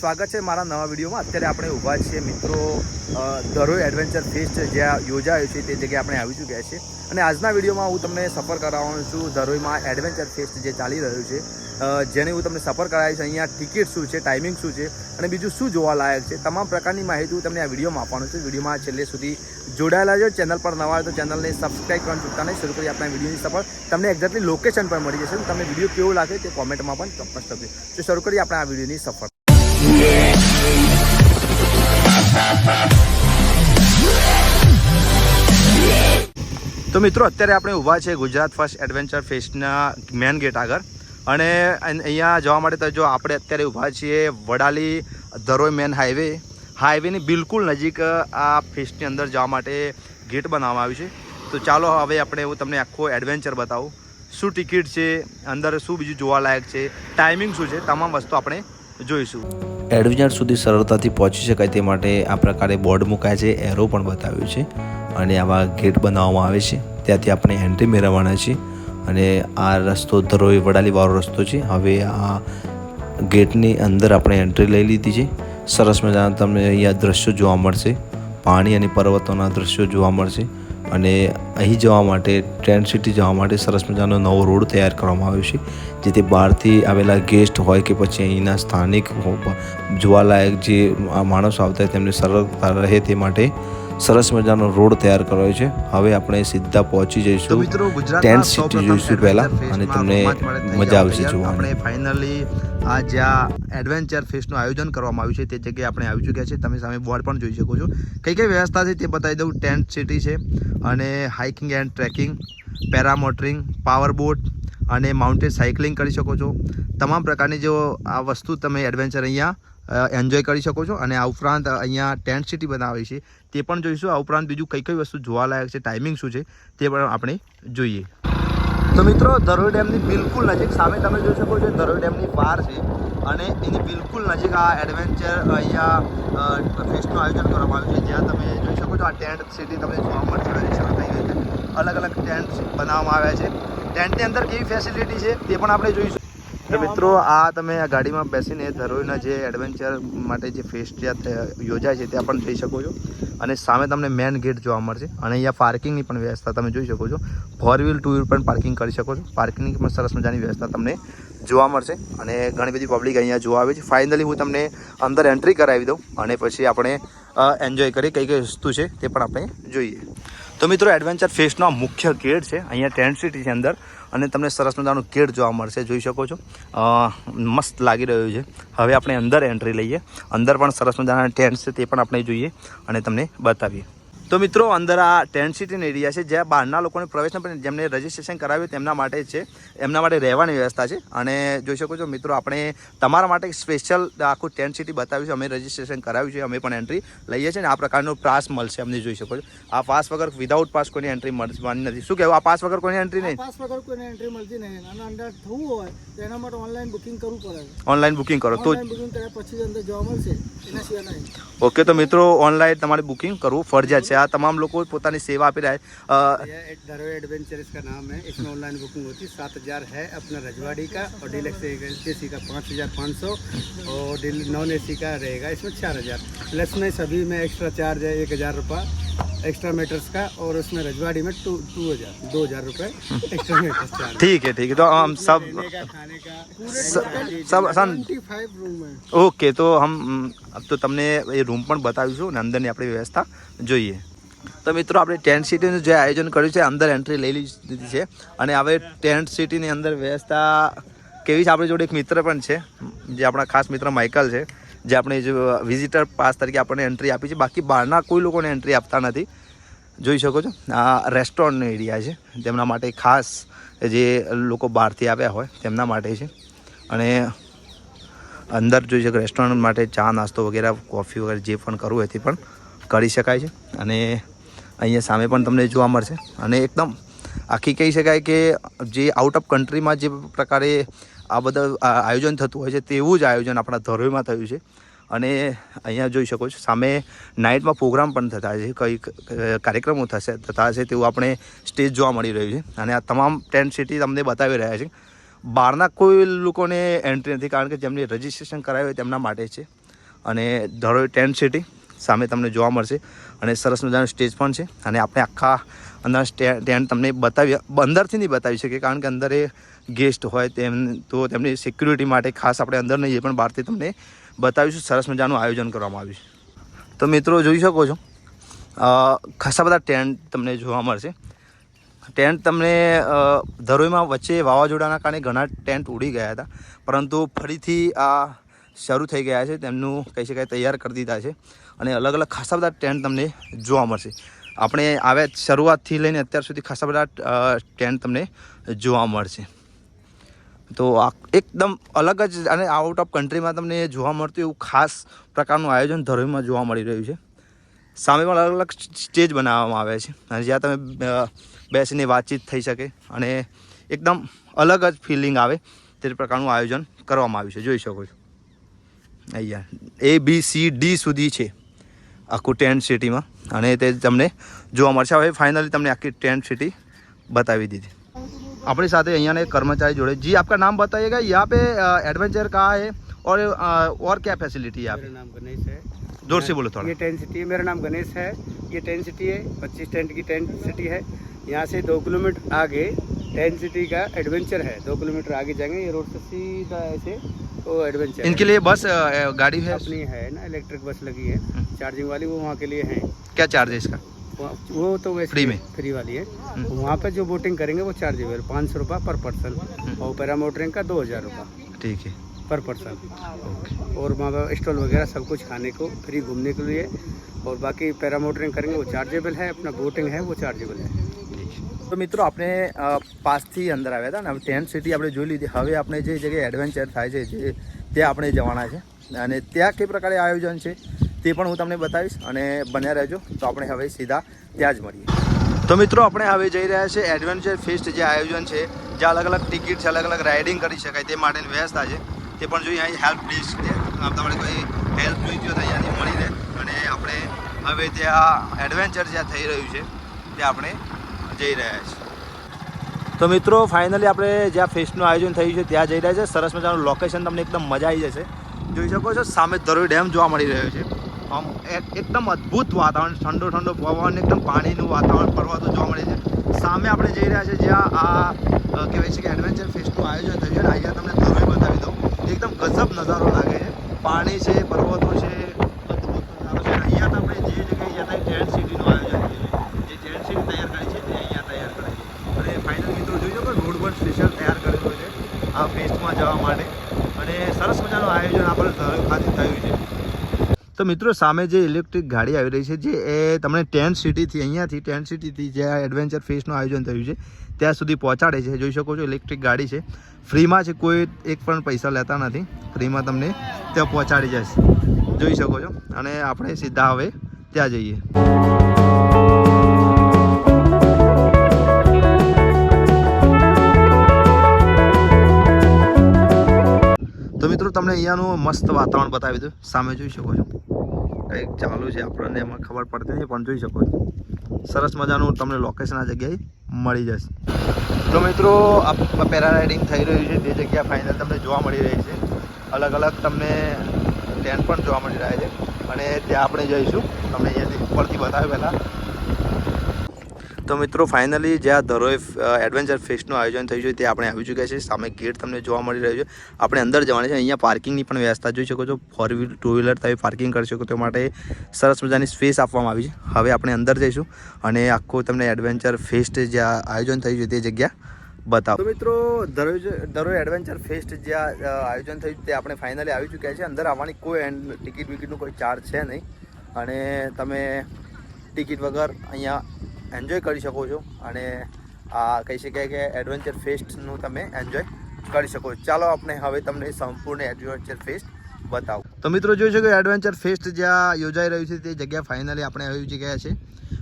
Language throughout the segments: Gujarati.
સ્વાગત છે મારા નવા વિડીયોમાં। અત્યારે આપણે ઊભા છીએ મિત્રો ધરોઈ એડવેન્ચર ફેસ્ટ જ્યાં યોજાયો છે તે જગ્યાએ આપણે આવી ચૂક્યા છીએ અને આજના વિડીયોમાં હું તમને સફર કરાવવાનો છું ધરોઈમાં એડવેન્ચર ફેસ્ટ જે ચાલી રહ્યું છે જેને હું તમને સફર કરાવીશ। અહીંયા ટિકિટ શું છે, ટાઈમિંગ શું છે અને બીજું શું જોવાલાયક છે, તમામ પ્રકારની માહિતી હું તમને આ વિડીયોમાં આપવાનું છું। વિડીયોમાં છેલ્લે સુધી જોડાયેલા છો। ચેનલ પર નવા હોય તો ચેનલને સબસ્ક્રાઈબ કરવાનું ચૂકતા નહીં। શરૂ કરી આપણા વિડીયોની સફર। તમને એક્ઝેક્ટલી લોકેશન પર મળી જશે। તમને વિડીયો કેવો લાગે તે કોમેન્ટમાં પણ ચોક્કસ લખજો। તો શરૂ કરીએ આપણે આ વિડીયોની સફર। તો મિત્રો અત્યારે આપણે ઊભા છે ગુજરાત ફર્સ્ટ એડવેન્ચર ફેસ્ટના મેન ગેટ આગળ અને અહીંયા જવા માટે તો જો આપણે અત્યારે ઊભા છીએ વડાલી ધરોઈ મેન હાઈવેની બિલકુલ નજીક આ ફેસ્ટની અંદર જવા માટે ગેટ બનાવવામાં આવ્યું છે। તો ચાલો હવે આપણે હું તમને આખો એડવેન્ચર બતાવું। શું ટિકિટ છે, અંદર શું બીજું જોવાલાયક છે, ટાઈમિંગ શું છે, તમામ વસ્તુ આપણે જોઈશું। એડવેન્ચર સુધી સરળતાથી પહોંચી શકાય તે માટે આ પ્રકારે બોર્ડ મુકાય છે, એરો પણ બતાવ્યું છે અને આવા ગેટ બનાવવામાં આવે છે। ત્યાંથી આપણે એન્ટ્રી મેળવવાના છીએ અને આ રસ્તો ધરોઈ વડાલીવાળો રસ્તો છે। હવે આ ગેટની અંદર આપણે એન્ટ્રી લઈ લીધી છે। સરસ મજાના તમને અહીંયા દૃશ્યો જોવા મળશે, પાણી અને પર્વતોના દૃશ્યો જોવા મળશે અને અહીં જવા માટે ટેન્ટ સિટી જવા માટે સરસ મજાનો નવો રોડ તૈયાર કરવામાં આવ્યો છે, જેથી બહારથી આવેલા ગેસ્ટ હોય કે પછી અહીંના સ્થાનિક જોવાલાયક જે માણસો આવતા હોય તેમને સરળતા રહે તે માટે સરસ મજાનો રોડ તૈયાર કરાયો છે। હવે આપણે સીધા પહોંચી જઈશું ટેન્ટ સિટી જોઈશું પહેલાં અને તમને મજા આવશે જોવાની। આપણે ફાઇનલી આ જ્યાં એડવેન્ચર ફેસ્ટનું આયોજન કરવામાં આવ્યું છે તે જગ્યાએ આપણે આવી ચૂક્યા છીએ। તમે સામે બોર્ડ પણ જોઈ શકો છો। કઈ કઈ વ્યવસ્થા છે તે બતાવી દઉં। ટેન્ટ સિટી છે અને hiking and trekking, paramotoring, power boat અને માઉન્ટેન સાયકલિંગ કરી શકો છો। તમામ પ્રકારની જો આ વસ્તુ તમે એડવેન્ચર અહીંયા એન્જોય કરી શકો છો અને આ ઉપરાંત અહીંયા ટેન્ટ સિટી બનાવી છે તે પણ જોઈશું। આ ઉપરાંત બીજું કઈ કઈ વસ્તુ જોવાલાયક છે, ટાઈમિંગ શું છે તે પણ આપણે જોઈએ। તો મિત્રો ધરોઈ ડેમની બિલકુલ નજીક સામે તમે જોઈ શકો છો ધરોઈ ડેમની પાર છે અને એની બિલકુલ નજીક આ એડવેન્ચર અહીંયા ફેસ્ટનું આયોજન કરવામાં આવ્યું છે, જ્યાં તમે જોઈ શકો છો આ ટેન્ટ સિટી તમને જોવા મળશે। અલગ અલગ ટેન્ટ બનાવવામાં આવ્યા છે। ટેન્ટની અંદર કેવી ફેસિલિટી છે તે પણ આપણે જોઈશું। તો મિત્રો આ તમે આ ગાડીમાં બેસીને ધરોઈના જે એડવેન્ચર માટે જે ફેસ્ટ યોજાય છે ત્યાં પણ જઈ શકો છો અને સામે તમને મેન ગેટ જોવા મળશે અને અહીંયા પાર્કિંગની પણ વ્યવસ્થા તમે જોઈ શકો છો। 4 વ્હીલ 2 વ્હીલ પણ પાર્કિંગ કરી શકો છો। પાર્કિંગની પણ સરસ મજાની વ્યવસ્થા તમને જોવા મળશે અને ઘણી બધી પબ્લિક અહીંયા જોવા આવે છે। ફાઇનલી હું તમને અંદર એન્ટ્રી કરાવી દઉં અને પછી આપણે એન્જોય કરીએ કઈ કઈ વસ્તુ છે તે પણ આપણે જોઈએ। તો મિત્રો એડવેન્ચર ફેસ્ટનો મુખ્ય ગેટ છે અહીંયા ટેન્ટ સિટી છે અંદર અને તમને સરસ મજાનું ગેટ જોવા મળશે, જોઈ શકો છો। મસ્ત લાગી રહ્યું છે। હવે આપણે અંદર એન્ટ્રી લઈએ। અંદર પણ સરસ મજાના ટેન્ટ છે તે પણ આપણે જોઈએ અને તમને બતાવીએ। તો મિત્રો અંદર આ ટેન્ટ સિટીનો એરિયા છે જ્યાં બહારના લોકોને પ્રવેશ પણ જેમને રજિસ્ટ્રેશન કરાવ્યું તેમના માટે જ છે, એમના માટે રહેવાની વ્યવસ્થા છે અને જોઈ શકો છો મિત્રો આપણે તમારા માટે સ્પેશિયલ આખું ટેન્ટ સિટી બતાવ્યું છે। અમે રજિસ્ટ્રેશન કરાવ્યું છે, અમે પણ એન્ટ્રી લઈએ છીએ અને આ પ્રકારનો પાસ મળશે અમને, જોઈ શકો છો। આ પાસ વગર વિધાઉટ પાસ કોઈની એન્ટ્રી મળવાની નથી। શું કહેવું, આ પાસ વગર કોઈની એન્ટ્રી નહીં? પાસ વગર કોઈને એન્ટ્રી મળતી નહીં અને અંદર થવું હોય તો એના માટે ઓનલાઈન બુકિંગ કરવું પડે। ઓનલાઈન બુકિંગ કરો તો બુકિંગ કર્યા પછી અંદર જવા મળશે, એના સિવાય નહીં। ઓકે, તો મિત્રો ઓનલાइन તમારે बुकिंग करવું फर्जियात है। आ तमाम लोग પોતાની સેવા આપી રહ્યા है। धरोई एडवेंचर इसका नाम है। इसमें ऑनलाइन बुकिंग होती है। 7,000 है अपना रजवाड़ी का और डीलक्स एसी का 5,500 और नॉन एसी का रहेगा इसमें 4,000 प्लस में सभी में एक्स्ट्रा चार्ज है 1,000 रुपये एक्स्ट्रा मीटर्स का और उसमें रजवाड़ी में 2,000 रुपये एक्स्ट्रा मीटर्स चार्ज। ठीक है तो हम सब खाने का सब 25 रूम है। ओके, तो हम अब तो તમને એ રૂમ પણ બતાવીશું અને અંદરની આપણી વ્યવસ્થા જોઈએ। તો મિત્રો આપણે ટેન્ટ સિટીનું જે આયોજન કર્યું છે અંદર એન્ટ્રી લઈ લીધી છે અને હવે ટેન્ટ સિટીની અંદર વ્યવસ્થા કેવી છે, આપણી જોડે એક મિત્ર પણ છે જે આપણા ખાસ મિત્ર માઇકલ છે, જે આપણે જે વિઝિટર પાસ તરીકે આપણને એન્ટ્રી આપી છે। બાકી બહારના કોઈ લોકોને એન્ટ્રી આપતા નથી, જોઈ શકો છો। આ રેસ્ટોરન્ટનો એરિયા છે, તેમના માટે ખાસ જે લોકો બહારથી આવ્યા હોય તેમના માટે છે અને અંદર જોઈ શકો રેસ્ટોરન્ટ માટે ચા નાસ્તો વગેરે કોફી વગેરે જે પણ કરવું હોય તે પણ કરી શકાય છે અને અહીંયા સામે પણ તમને જોવા મળશે અને એકદમ આખી કહી શકાય કે જે આઉટ ઓફ કન્ટ્રીમાં જે પ્રકારે આ બધા આયોજન થતું હોય છે તેવું જ આયોજન આપણા ધરોઈમાં થયું છે અને અહીંયા જોઈ શકો છો સામે નાઇટમાં પ્રોગ્રામ પણ થતા છે, કઈ કાર્યક્રમો થતા હશે તેવું આપણે સ્ટેજ જોવા મળી રહ્યું છે અને આ તમામ ટેન્ટ સિટી તમને બતાવી રહ્યા છે। બહારના કોઈ લોકોને એન્ટ્રી નથી કારણ કે જેમને રજિસ્ટ્રેશન કરાવ્યું હોય તેમના માટે છે અને ધરોઈ ટેન્ટ સિટી સામે તમને જોવા મળશે અને સરસ મજાનું સ્ટેજ પણ છે. અને આપણે આખા અંદર ટેન્ટ તમને અંદરથી નહીં બતાવી શકીએ કારણ કે અંદર એ ગેસ્ટ હોય તો તેમની સિક્યુરિટી માટે ખાસ આપણે અંદર નહીં જઈએ, પણ બહારથી તમને બતાવીશું. સરસ મજાનું આયોજન કરવામાં આવ્યું છે. તો મિત્રો જોઈ શકો છો ખાસા બધા ટેન્ટ તમને જોવા મળશે. ટેન્ટ તમને ધરોઈમાં વચ્ચે વાવાઝોડાના કારણે ઘણા ટેન્ટ ઉડી ગયા હતા, પરંતુ ફરીથી આ શરૂ થઈ ગયા છે, તેમનું કહી શકાય તૈયાર કરી દીધા છે અને અલગ અલગ ખાસા બધા ટેન્ટ તમને જોવા મળશે. આપણે આવ્યા શરૂઆતથી લઈને અત્યાર સુધી ખાસા બધા ટેન્ટ તમને જોવા મળશે. તો આ એકદમ અલગ જ અને આઉટ ઓફ કન્ટ્રીમાં તમને જોવા મળતું એવું ખાસ પ્રકારનું આયોજન ધરોઈમાં જોવા મળી રહ્યું છે. સામે પણ અલગ અલગ સ્ટેજ બનાવવામાં આવે છે અને જ્યાં તમે બેસીને વાતચીત થઈ શકે અને એકદમ અલગ જ ફિલિંગ આવે તે પ્રકારનું આયોજન કરવામાં આવ્યું છે. જોઈ શકો છો અહીંયા ABCD સુધી છે આખું ટેન્ટ સિટીમાં અને તે તમને જોવા મળશે. હવે ફાઇનલી તમને આખી ટેન્ટ સિટી બતાવી દીધી. अपनी साथ यहाँ ने कर्मचारी जोड़े. जी आपका नाम बताइएगा, यहाँ पे एडवेंचर कहाँ है और क्या फैसिलिटी है यहाँ पे? मेरा नाम गणेश है. जोर से बोलो थोड़ा. ये टेंट सिटी है. मेरा नाम गणेश है. ये टेंट सिटी है, 25 टेंट की टेंट सिटी है. यहाँ से 2 किलोमीटर आगे टेंट सिटी का एडवेंचर है. 2 किलोमीटर आगे जाएंगे, ये रोड से सीधा ऐसे तो एडवेंचर. इनके लिए बस गाड़ी है अपनी है ना, इलेक्ट्रिक बस लगी है चार्जिंग वाली, वो वहाँ के लिए है. क्या चार्ज है इसका? वो तो वैसे फ्री में, फ्री वाली है. वहाँ पे जो बोटिंग करेंगे वो चार्जेबल 500 रुपये पर पर्सन और पैरामोटरिंग का 2000 रुपये. ठीक है पर पर्सन. और वहाँ पर स्टॉल वगैरह सब कुछ खाने को फ्री, घूमने के लिए. और बाकी पैरामोटरिंग करेंगे वो चार्जेबल है, अपना बोटिंग है वो चार्जेबल है. તો મિત્રો આપણે પાસથી અંદર આવ્યા હતા ને, હવે ટેન્ટ સિટી આપણે જોઈ લીધી. હવે આપણે જે જગ્યાએ એડવેન્ચર થાય છે ત્યાં આપણે જવાના છે અને ત્યાં કઈ પ્રકારે આયોજન છે તે પણ હું તમને બતાવીશ અને બન્યા રહેજો. તો આપણે હવે સીધા ત્યાં જ મળીએ. તો મિત્રો આપણે હવે જઈ રહ્યા છે એડવેન્ચર ફેસ્ટ જે આયોજન છે, જ્યાં અલગ અલગ ટિકિટ છે, અલગ અલગ રાઇડિંગ કરી શકાય તે માટેની વ્યવસ્થા છે. તે પણ જોઈએ અહીં હેલ્પ ડિસ્ક છે, તમારે કોઈ હેલ્પ જોઈતી હોય તો અહીંયાથી મળી રહે. અને આપણે હવે ત્યાં એડવેન્ચર જ્યાં થઈ રહ્યું છે ત્યાં આપણે જઈ રહ્યા છીએ. તો મિત્રો ફાઇનલી આપણે જ્યાં ફેસ્ટનું આયોજન થયું છે ત્યાં જઈ રહ્યા છે. સરસ મજાનું લોકેશન, તમને એકદમ મજા આવી જશે. જોઈ શકો છો સામે ધરોઈ ડેમ જોવા મળી રહ્યો છે. આમ એકદમ અદ્ભુત વાતાવરણ, ઠંડો ઠંડો પવન, એકદમ પાણીનું વાતાવરણ, પર્વતો જોવા મળે છે. સામે આપણે જઈ રહ્યા છે જ્યાં આ કહેવાય છે કે એડવેન્ચર ફેસ્ટનું આયોજન થયું છે. અહીંયા તમને ધરોઈ બતાવી દઉં. એકદમ ગજબ નજારો લાગે છે. પાણી છે, પર્વતો છે, અદ્ભુત નજારો છે. અહીંયા આપણે જે જગ્યાએ ગયા હતા ટેન્ટ સિટીનું આયોજન થયું છે. જે ટેન્ટ સિટી તૈયાર કરી છે તે અહીંયા તૈયાર કરી છે. અને ફાઇનલ મિત્રો જોઈ શકો રોડ પર સ્પેશિયલ તૈયાર કરેલું છે આ ફેસ્ટમાં જવા માટે. અને સરસ મજાનું આયોજન આપણે ધરોઈ ખાતે થયું છે. તો મિત્રો સામે જે ઇલેક્ટ્રિક ગાડી આવી રહી છે જે એ તમને ટેન્ટ સિટીથી અહીંયાથી ટેન્ટ સિટીથી જે એડવેન્ચર ફેસ્ટનું આયોજન થયું છે ત્યાં સુધી પહોંચાડે છે. જોઈ શકો છો ઇલેક્ટ્રિક ગાડી છે, ફ્રીમાં છે, કોઈ એક પણ પૈસા લેતા નથી, ફ્રીમાં તમને ત્યાં પહોંચાડી જશે. જોઈ શકો છો. અને આપણે સીધા હવે ત્યાં જઈએ. તો મિત્રો તમને અહીંયાનું મસ્ત વાતાવરણ બતાવી દઉં. સામે જોઈ શકો છો કંઈક ચાલુ છે, આપણને એમાં ખબર પડતી નહીં પણ જોઈ શકો છો સરસ મજાનું તમને લોકેશન આ જગ્યાએ મળી જશે. તો મિત્રો આ પેરારાઇડિંગ થઈ રહ્યું છે તે જગ્યા ફાઇનલ તમને જોવા મળી રહી છે. અલગ અલગ તમને ટેન્ટ પણ જોવા મળી રહ્યા છે અને ત્યાં આપણે જઈશું. તમને અહીંયાથી ઉપરથી બતાવ્યું પહેલાં. તો મિત્રો ફાઇનલી જ્યાં ધરોઈ એડવેન્ચર ફેસ્ટનું આયોજન થયું છે તે આપણે આવી ચૂક્યા છે. સામે ગેટ તમને જોવા મળી રહ્યો છે. આપણે અંદર જવાના છે. અહીંયા પાર્કિંગની પણ વ્યવસ્થા જોઈ શકો છો. 4 વ્હીલ 2 વ્હીલર તમે પાર્કિંગ કરી શકો તે માટે સરસ મજાની સ્પેસ આપવામાં આવી છે. હવે આપણે અંદર જઈશું અને આખું તમને એડવેન્ચર ફેસ્ટ જ્યાં આયોજન થયું છે તે જગ્યા બતાવો. તો મિત્રો ધરોઈ એડવેન્ચર ફેસ્ટ જ્યાં આયોજન થયું તે આપણે ફાઇનલી આવી ચૂક્યા છે. અંદર આવવાની કોઈ ટિકિટ વિકિટનું કોઈ ચાર્જ છે નહીં અને તમે ટિકિટ વગર અહીંયા એન્જોય કરી શકો છો અને આ કહી શકાય કે એડવેન્ચર ફેસ્ટનું તમે એન્જોય કરી શકો છો. ચાલો આપણે હવે તમને સંપૂર્ણ એડવેન્ચર ફેસ્ટ બતાવું. તો મિત્રો જોઈ શકો એડવેન્ચર ફેસ્ટ જ્યાં યોજાઈ રહ્યું છે તે જગ્યા ફાઇનલી આપણે આવી જગ્યા છે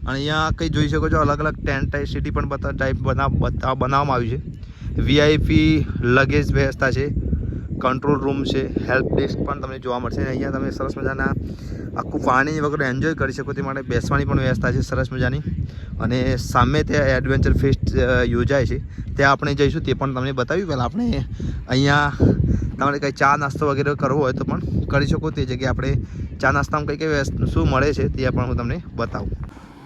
અને અહીંયા કંઈ જોઈ શકો છો અલગ અલગ ટેન્ટ ટાઈપ સિટી પણ ટાઈપ બનાવવામાં આવ્યું છે. VIP લગેજ વ્યવસ્થા છે કંટ્રોલ રૂમ છે, હેલ્પ ડેસ્ક પણ તમને જોવા મળશે. અહીંયા તમે સરસ મજાના આખું પાણી વગેરે એન્જોય કરી શકો તે માટે બેસવાની પણ વ્યવસ્થા છે સરસ મજાની. અને સામે ત્યાં એડવેન્ચર ફેસ્ટ યોજાય છે ત્યાં આપણે જઈશું, તે પણ તમને બતાવ્યું. પહેલાં આપણે અહીંયા તમારે કંઈ ચા નાસ્તો વગેરે કરવો હોય તો પણ કરી શકો. તે જગ્યાએ આપણે ચા નાસ્તામાં કઈ શું મળે છે તે પણ હું તમને બતાવું.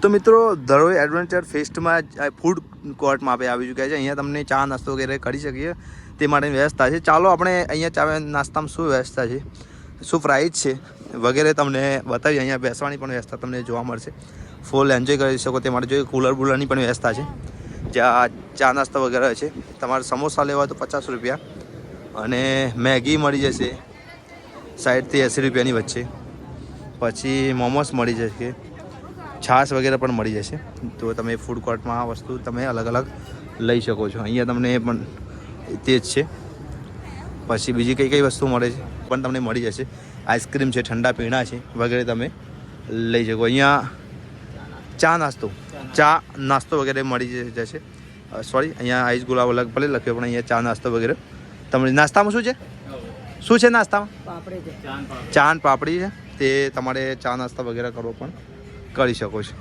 તો મિત્રો, ધરોઈ એડવેન્ચર ફેસ્ટમાં ફૂડ કોર્ટમાં આપણે આવી ચૂક્યા છે. અહીંયા તમને ચા નાસ્તો વગેરે કરી શકીએ તે માટેની વ્યવસ્થા છે. ચાલો આપણે અહીંયા ચા નાસ્તામાં શું વ્યવસ્થા છે, શું પ્રાઇસ છે વગેરે તમને બતાવીએ. અહીંયા બેસવાની પણ વ્યવસ્થા તમને જોવા મળશે, ફૂલ એન્જોય કરી શકો તે માટે જોઈએ. કુલર બુલરની પણ વ્યવસ્થા છે જ્યાં ચા નાસ્તા વગેરે છે. તમારે સમોસા લેવા હોય તો 50 રૂપિયા, અને મેગી મળી જશે 60 થી 80 રૂપિયાની વચ્ચે. પછી મોમોસ મળી જશે, છાશ વગેરે પણ મળી જશે. તો તમે ફૂડ કોર્ટમાં આ વસ્તુ તમે અલગ અલગ લઈ શકો છો. અહીંયા તમને પણ તે જ છે. પછી બીજી કઈ વસ્તુ મળે છે પણ તમને મળી જશે. આઈસ્ક્રીમ છે, ઠંડા પીણા છે વગેરે તમે લઈ શકો. અહીંયા ચા નાસ્તો વગેરે મળી જશે. સોરી, અહીંયા આઈસ ગુલાબ અલગ ભલે લખ્યો પણ અહીંયા ચા નાસ્તો વગેરે તમને. નાસ્તામાં શું છે નાસ્તામાં? ચા અને પાપડી છે. તે તમારે ચા નાસ્તા વગેરે કરવો પણ કરી શકો છો.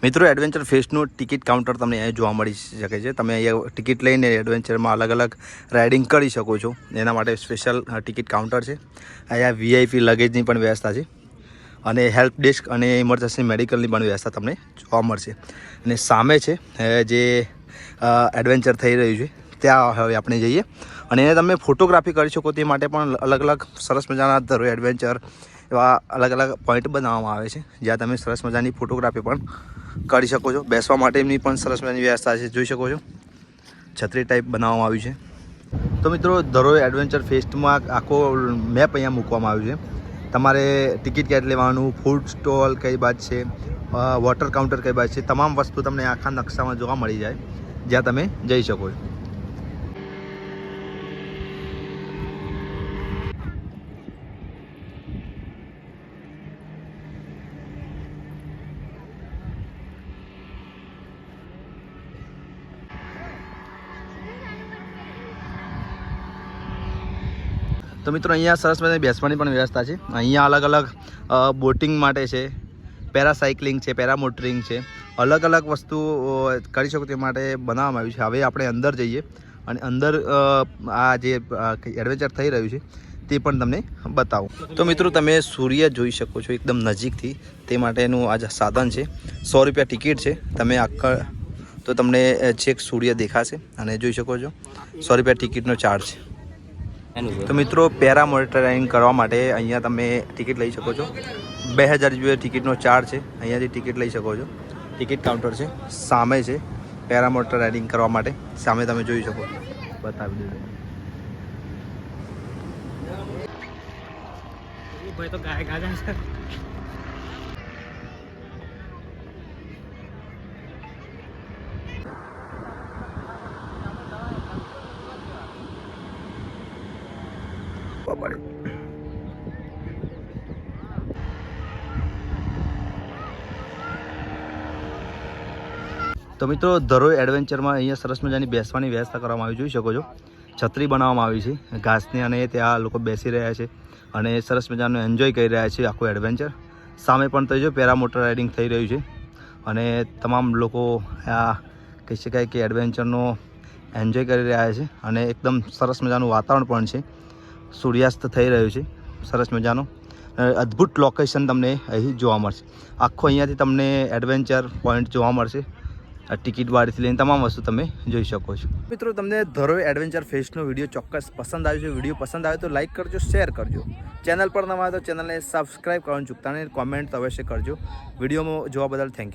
મિત્રો, એડવેન્ચર ફેસ્ટનું ટિકિટ કાઉન્ટર તમને અહીંયા જોવા મળી શકે છે. તમે અહીંયા ટિકિટ લઈને એડવેન્ચરમાં અલગ અલગ રાઇડિંગ કરી શકો છો. એના માટે સ્પેશિયલ ટિકિટ કાઉન્ટર છે. અહીંયા VIP લગેજની પણ વ્યવસ્થા છે, અને હેલ્પ ડેસ્ક અને ઇમરજન્સી મેડિકલની પણ વ્યવસ્થા તમને જોવા મળશે. અને સામે છે જે એડવેન્ચર થઈ રહ્યું છે ત્યાં હવે આપણે જઈએ, અને એને તમે ફોટોગ્રાફી કરી શકો તે માટે પણ અલગ અલગ સરસ મજાના ધરોઈ એડવેન્ચર એવા અલગ અલગ પોઈન્ટ બનાવવામાં આવે છે જ્યાં તમે સરસ મજાની ફોટોગ્રાફી પણ કરી શકો છો. બેસવા માટેની પણ સરસ મજાની વ્યવસ્થા છે, જોઈ શકો છો. છત્રી ટાઈપ બનાવવામાં આવ્યું છે. તો મિત્રો, ધરોઈ એડવેન્ચર ફેસ્ટમાં આખો મેપ અહીંયા મૂકવામાં આવ્યું છે. તમારે ટિકિટ ક્યારે લેવાનું, ફૂડ સ્ટોલ કઈ બાજુ છે, વોટર કાઉન્ટર કઈ બાજુ છે, તમામ વસ્તુ તમને આખા નકશામાં જોવા મળી જાય જ્યાં તમે જઈ શકો છો. તો મિત્રો, અહીંયા સરસ મજાની બેસવાની પણ વ્યવસ્થા છે. અહીંયા અલગ અલગ બોટિંગ માટે છે, પેરાસાઇકલિંગ છે, પેરામોટરિંગ છે, અલગ અલગ વસ્તુ કરી શકો તે માટે બનાવવામાં આવ્યું છે. હવે આપણે અંદર જઈએ અને અંદર આ જે એડવેન્ચર થઈ રહ્યું છે તે પણ તમને બતાવું. તો મિત્રો, તમે સૂર્ય જોઈ શકો છો એકદમ નજીકથી. તે માટેનું આ સાધન છે. 100 રૂપિયા ટિકિટ છે. તમે આખા તો તમને છેક સૂર્ય દેખાશે અને જોઈ શકો છો. 100 રૂપિયા ટિકિટનો ચાર્જ છે. તો મિત્રો, પેરામોટરિંગ કરવા માટે અહીંયા તમે ટિકિટ લઈ શકો છો. 2000 રૂપિયા ટિકિટનો ચાર્જ છે. અહીંયાથી ટિકિટ લઈ શકો છો. ટિકિટ કાઉન્ટર છે સામે છે. પેરામોટર રાઇડિંગ કરવા માટે સામે તમે જોઈ શકો. બતાવી દીધું. તો ગાય ગાજા છે. તો મિત્રો, ધરોઈ એડવેન્ચરમાં અહીંયા સરસ મજાની બેસવાની વ્યવસ્થા કરવામાં આવી, જોઈ શકો છો. છત્રી બનાવવામાં આવી છે ઘાસની, અને ત્યાં લોકો બેસી રહ્યા છે અને સરસ મજાનું એન્જોય કરી રહ્યા છે આખું એડવેન્ચર. સામે પણ તો જો પેરામોટર રાઇડિંગ થઈ રહ્યું છે, અને તમામ લોકો આ કહી શકાય કે એડવેન્ચરનો એન્જોય કરી રહ્યા છે. અને એકદમ સરસ મજાનું વાતાવરણ પણ છે. સૂર્યાસ્ત થઈ રહ્યું છે સરસ મજાનો. અદ્ભુત લોકેશન તમને અહીં જોવા મળશે. આખો અહીંયાથી તમને એડવેન્ચર પોઈન્ટ જોવા મળશે. ટિકિટ વાળીથી લઈને તમામ વસ્તુ તમે જોઈ શકો છો. મિત્રો, તમને ધરોઈ એડવેન્ચર ફેસ્ટનો વિડીયો ચોક્કસ પસંદ આવ્યો છે. વિડીયો પસંદ આવે તો લાઇક કરજો, શેર કરજો. ચેનલ પર નવા આવે તો ચેનલને સબસ્ક્રાઈબ કરવાનું ચૂકતા નહીં. કોમેન્ટ અવશ્ય કરજો. વિડીયોમાં જોવા બદલ થેન્ક યુ.